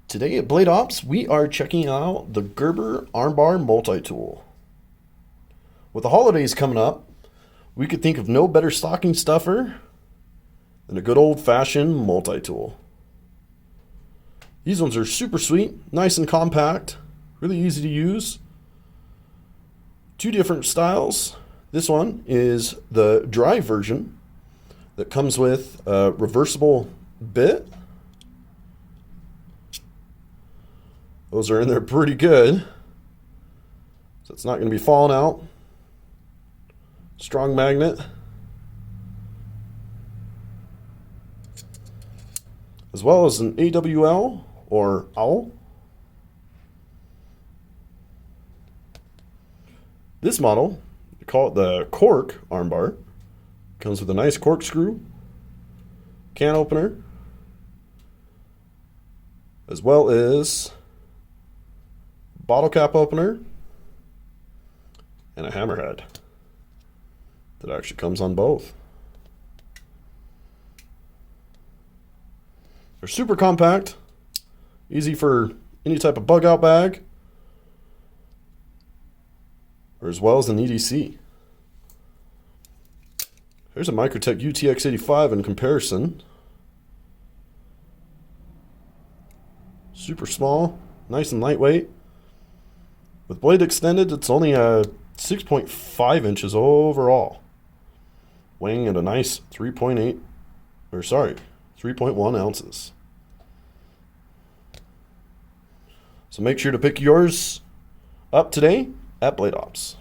Today at Blade Ops, we are checking out the Gerber Armbar Multitool. With the holidays coming up, we could think of no better stocking stuffer than a good old-fashioned multi-tool. These ones are super sweet, nice and compact, really easy to use. Two different styles. This one is the dry version that comes with a reversible bit. Those are in there pretty good, so it's not going to be falling out. Strong magnet, as well as an AWL or OWL. This model, we call it the cork armbar, comes with a nice corkscrew, can opener, as well as bottle cap opener and a hammerhead that actually comes on both. They're super compact, easy for any type of bug out bag, or as well as an EDC. Here's a Microtech UTX85 in comparison. Super small, nice and lightweight. With blade extended, it's only 6.5 inches overall, weighing at a nice 3.1 ounces. So make sure to pick yours up today at Blade Ops.